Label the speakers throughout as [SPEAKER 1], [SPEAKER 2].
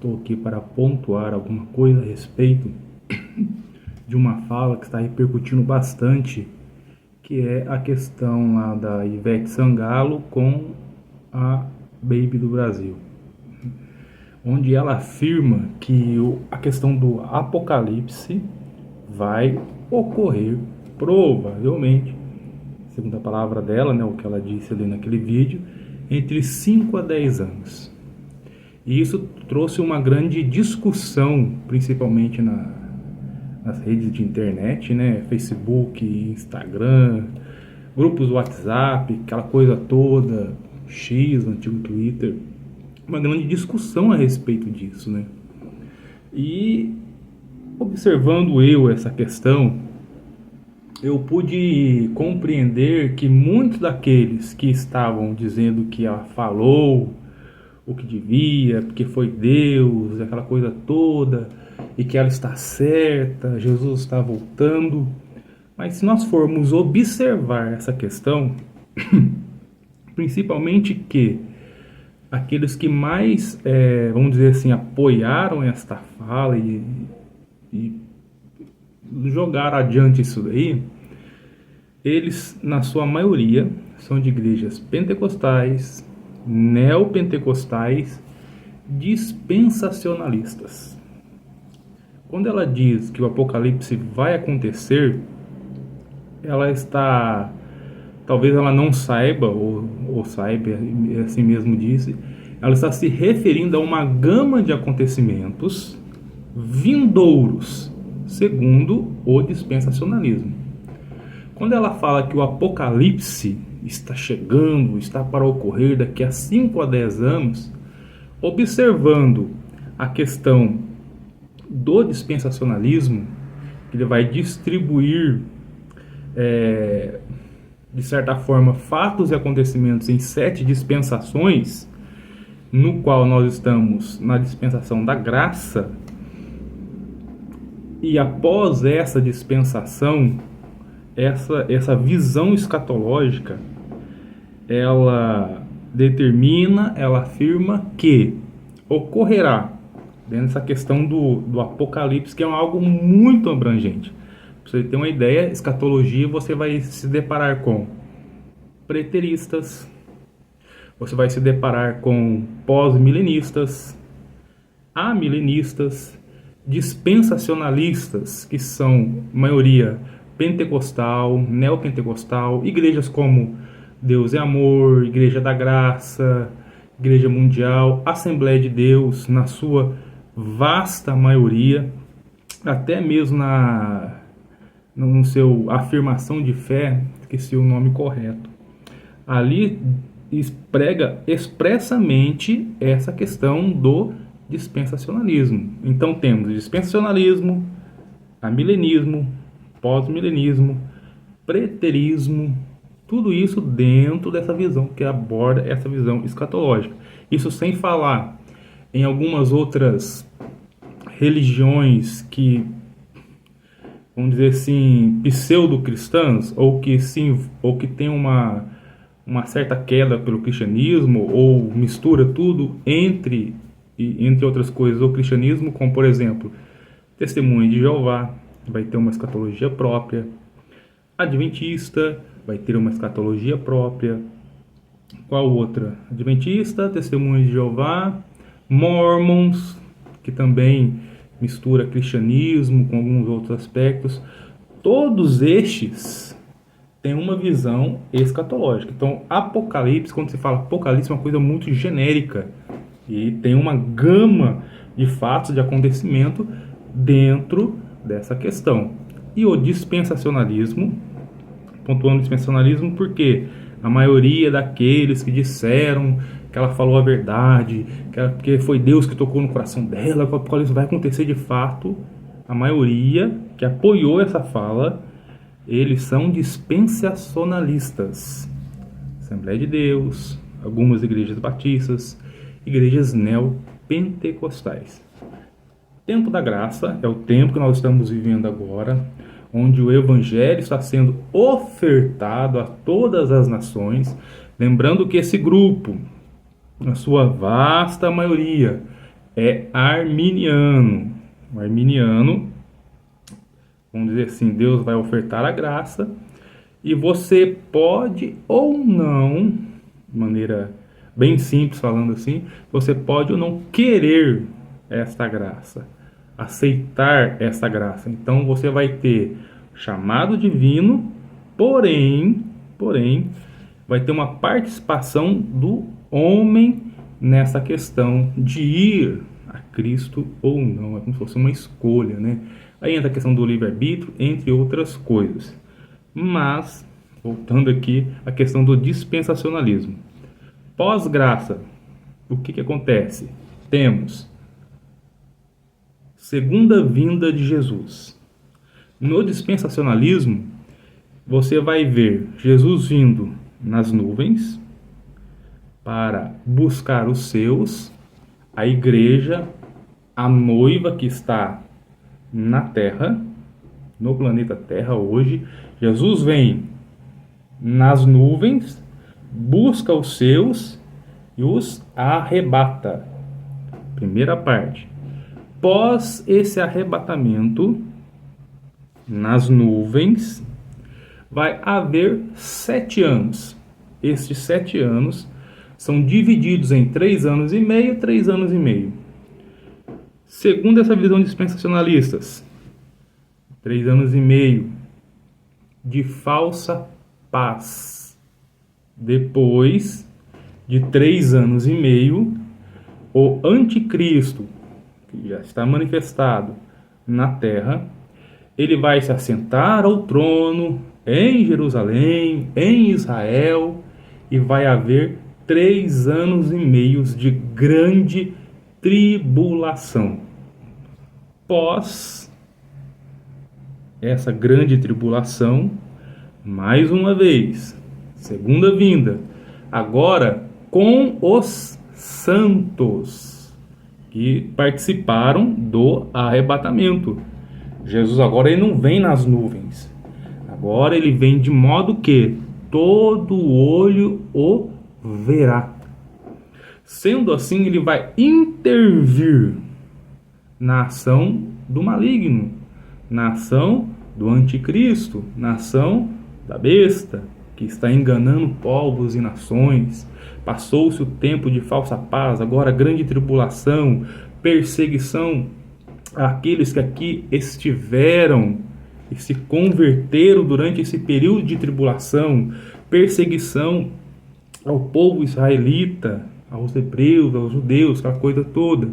[SPEAKER 1] Estou aqui para pontuar alguma coisa a respeito de uma fala que está repercutindo bastante, que é a questão lá da Ivete Sangalo com a Baby do Brasil, onde ela afirma que a questão do apocalipse vai ocorrer provavelmente, segundo a palavra dela, né, o que ela disse ali naquele vídeo, entre 5 a 10 anos. E isso trouxe uma grande discussão, principalmente nas redes de internet, né? Facebook, Instagram, grupos do WhatsApp, aquela coisa toda, X, o antigo Twitter. Uma grande discussão a respeito disso, né? E observando eu essa questão, eu pude compreender que muitos daqueles que estavam dizendo que ela falou o que devia, porque foi Deus, aquela coisa toda, e que ela está certa, Jesus está voltando. Mas se nós formos observar essa questão, principalmente que aqueles que mais, vamos dizer assim, apoiaram esta fala e jogaram adiante isso daí, eles, na sua maioria, são de igrejas pentecostais, neopentecostais, dispensacionalistas. Quando ela diz que o apocalipse vai acontecer, ela está, talvez ela não saiba, ou saiba, assim mesmo disse, ela está se referindo a uma gama de acontecimentos vindouros, segundo o dispensacionalismo. Quando ela fala que o apocalipse está chegando, está para ocorrer daqui a 5 a 10 anos, observando a questão do dispensacionalismo, que ele vai distribuir, de certa forma, fatos e acontecimentos em 7 dispensações, no qual nós estamos na dispensação da graça, e após essa dispensação, essa visão escatológica, ela determina, ela afirma que ocorrerá, dentro dessa questão do apocalipse, que é algo muito abrangente. Para você ter uma ideia, escatologia, você vai se deparar com preteristas, você vai se deparar com pós-milenistas, amilenistas, dispensacionalistas, que são maioria pentecostal, neopentecostal, igrejas como Deus é Amor, Igreja da Graça, Igreja Mundial, Assembleia de Deus, na sua vasta maioria, até mesmo no seu afirmação de fé, esqueci o nome correto, ali prega expressamente essa questão do dispensacionalismo. Então temos dispensacionalismo, amilenismo, pós-milenismo, preterismo, tudo isso dentro dessa visão que aborda essa visão escatológica. Isso sem falar em algumas outras religiões que, vamos dizer assim, pseudo-cristãs, ou que tem uma certa queda pelo cristianismo, ou mistura tudo entre outras coisas, o cristianismo, como por exemplo, Testemunha de Jeová, vai ter uma escatologia própria, Adventista vai ter uma escatologia própria. Qual outra? Adventista, Testemunha de Jeová, Mormons, que também mistura cristianismo com alguns outros aspectos. Todos estes têm uma visão escatológica. Então, Apocalipse, quando se fala Apocalipse, é uma coisa muito genérica e tem uma gama de fatos, de acontecimento dentro dessa questão. E o dispensacionalismo, pontuando o dispensacionalismo porque a maioria daqueles que disseram que ela falou a verdade, que foi Deus que tocou no coração dela, que o apocalipse vai acontecer de fato, a maioria que apoiou essa fala, eles são dispensacionalistas. Assembleia de Deus, algumas igrejas batistas, igrejas neopentecostais. Tempo da graça é o tempo que nós estamos vivendo agora, onde o evangelho está sendo ofertado a todas as nações. Lembrando que esse grupo, na sua vasta maioria, é arminiano. O arminiano, vamos dizer assim, Deus vai ofertar a graça e você pode ou não, de maneira bem simples falando assim, você pode ou não querer esta graça, aceitar esta graça. Então você vai ter chamado divino, porém, vai ter uma participação do homem nessa questão de ir a Cristo ou não. É como se fosse uma escolha, né? Aí entra a questão do livre-arbítrio, entre outras coisas. Mas, voltando aqui à questão do dispensacionalismo. Pós-graça, o que acontece? Temos segunda vinda de Jesus. No dispensacionalismo, você vai ver Jesus vindo nas nuvens para buscar os seus, a igreja, a noiva que está na Terra, no planeta Terra hoje. Jesus vem nas nuvens, busca os seus e os arrebata. Primeira parte. Pós esse arrebatamento, nas nuvens, vai haver 7 anos. Estes 7 anos são divididos em 3 anos e meio, 3 anos e meio. Segundo essa visão de dispensacionalistas, 3 anos e meio de falsa paz. Depois de 3 anos e meio, o anticristo, que já está manifestado na terra, ele vai se assentar ao trono em Jerusalém, em Israel, e vai haver 3 anos e meio de grande tribulação. Pós essa grande tribulação, mais uma vez, segunda vinda, agora com os santos que participaram do arrebatamento. Jesus agora ele não vem nas nuvens. Agora ele vem de modo que todo olho o verá. Sendo assim, ele vai intervir na ação do maligno, na ação do anticristo, na ação da besta, que está enganando povos e nações. Passou-se o tempo de falsa paz, agora grande tribulação, perseguição àqueles que aqui estiveram e se converteram durante esse período de tribulação, perseguição ao povo israelita, aos hebreus, aos judeus, aquela coisa toda.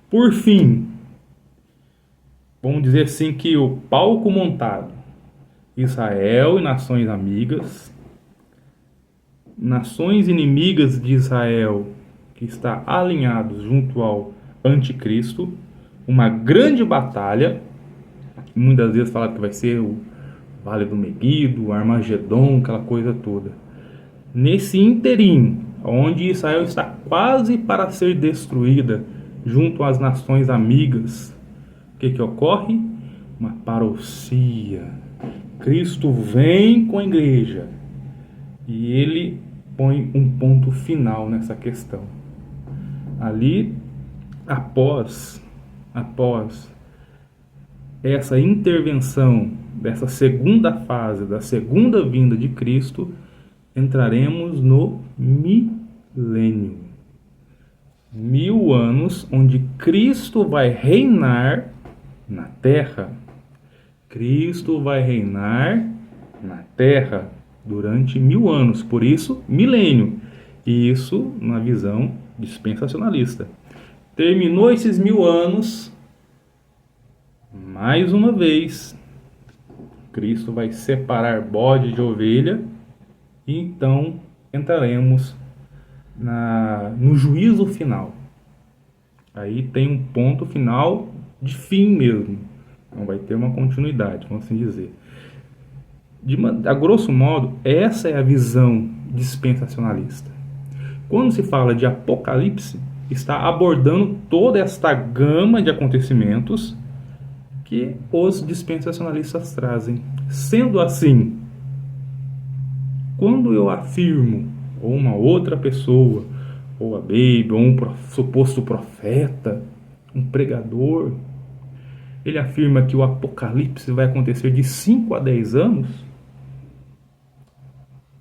[SPEAKER 1] Por fim, vamos dizer assim que o palco montado, Israel e nações amigas, nações inimigas de Israel, que está alinhados junto ao anticristo, uma grande batalha, muitas vezes fala que vai ser o Vale do Megido, o Armagedon, aquela coisa toda. Nesse interim, onde Israel está quase para ser destruída junto às nações amigas, o que ocorre? Uma parousia. Cristo vem com a igreja e ele põe um ponto final nessa questão. Ali, após essa intervenção dessa segunda fase, da segunda vinda de Cristo, entraremos no milênio. 1000 anos onde Cristo vai reinar na terra. Cristo vai reinar na terra durante 1000 anos, por isso milênio. E isso na visão dispensacionalista. Terminou esses 1000 anos, mais uma vez, Cristo vai separar bode de ovelha e então entraremos no juízo final. Aí tem um ponto final de fim mesmo. Não vai ter uma continuidade, vamos assim dizer. A grosso modo, essa é a visão dispensacionalista. Quando se fala de Apocalipse, está abordando toda esta gama de acontecimentos que os dispensacionalistas trazem. Sendo assim, quando eu afirmo, ou uma outra pessoa, ou a Bíblia, ou um suposto profeta, um pregador, ele afirma que o Apocalipse vai acontecer de 5 a 10 anos,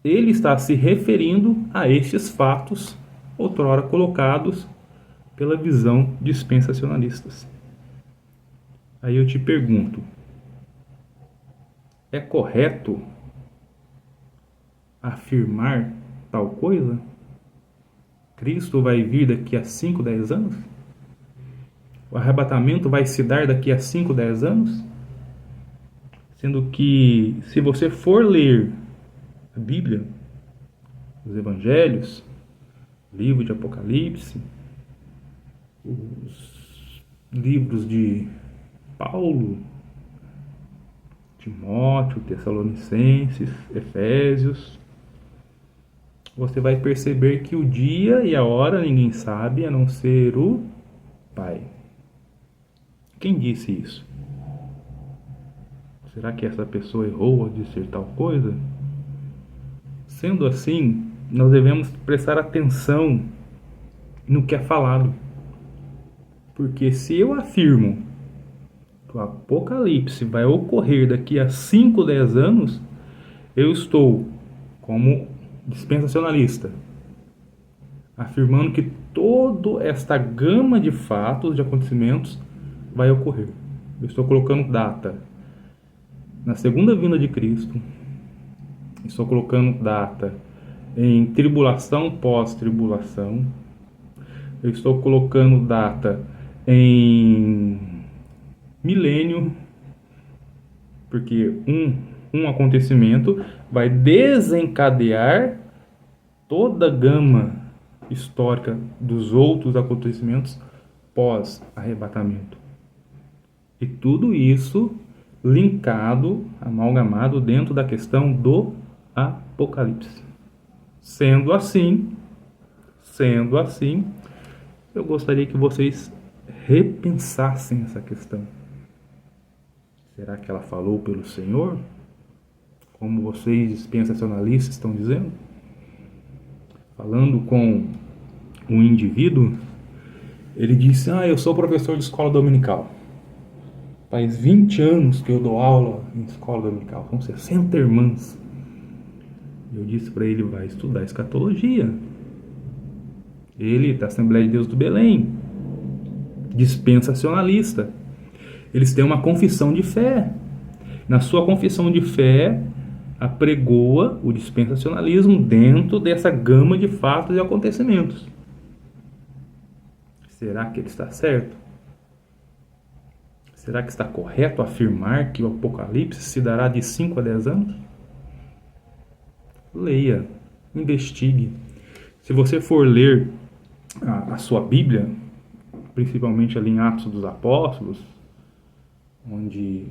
[SPEAKER 1] ele está se referindo a estes fatos outrora colocados pela visão dispensacionalistas. Aí eu te pergunto, é correto afirmar tal coisa? Cristo vai vir daqui a 5, 10 anos? O arrebatamento vai se dar daqui a 5, 10 anos? Sendo que, se você for ler a Bíblia, os Evangelhos, o livro de Apocalipse, os livros de Paulo, Timóteo, Tessalonicenses, Efésios, você vai perceber que o dia e a hora ninguém sabe, a não ser o Pai. Quem disse isso? Será que essa pessoa errou ao dizer tal coisa? Sendo assim, nós devemos prestar atenção no que é falado. Porque se eu afirmo que o Apocalipse vai ocorrer daqui a 5, 10 anos, eu estou, como dispensacionalista, afirmando que toda esta gama de fatos, de acontecimentos, vai ocorrer. Eu estou colocando data na segunda vinda de Cristo, estou colocando data em tribulação pós-tribulação, eu estou colocando data em milênio, porque um acontecimento vai desencadear toda a gama histórica dos outros acontecimentos pós-arrebatamento. E tudo isso linkado, amalgamado dentro da questão do Apocalipse. Sendo assim, eu gostaria que vocês repensassem essa questão. Será que ela falou pelo Senhor? Como vocês dispensacionalistas estão dizendo? Falando com um indivíduo, ele disse, eu sou professor de escola dominical. Faz 20 anos que eu dou aula em escola dominical, são 60 irmãs. Eu disse para ele, vai estudar escatologia. Ele da Assembleia de Deus do Belém, dispensacionalista. Eles têm uma confissão de fé. Na sua confissão de fé, apregoa o dispensacionalismo dentro dessa gama de fatos e acontecimentos. Será que ele está certo? Será que está correto afirmar que o Apocalipse se dará de 5 a 10 anos? Leia, investigue. Se você for ler a sua Bíblia, principalmente ali em Atos dos Apóstolos, onde,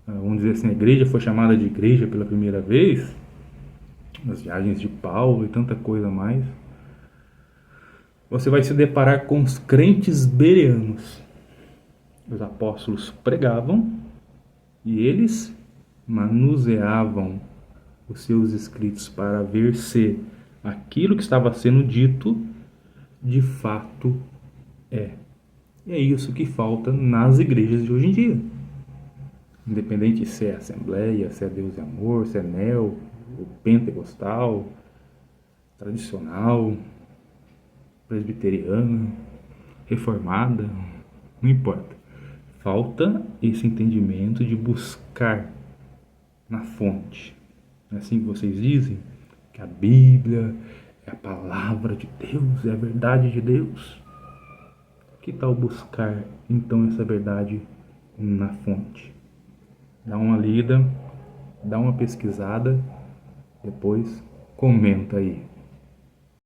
[SPEAKER 1] vamos dizer assim, a igreja foi chamada de igreja pela primeira vez, nas viagens de Paulo e tanta coisa mais, você vai se deparar com os crentes bereanos. Os apóstolos pregavam e eles manuseavam os seus escritos para ver se aquilo que estava sendo dito de fato é. E é isso que falta nas igrejas de hoje em dia. Independente se é Assembleia, se é Deus e Amor, se é Neo, o Pentecostal, tradicional, presbiteriana, reformada, não importa. Falta esse entendimento de buscar na fonte. É assim que vocês dizem? Que a Bíblia é a palavra de Deus, é a verdade de Deus. Que tal buscar, então, essa verdade na fonte? Dá uma lida, dá uma pesquisada, depois comenta aí.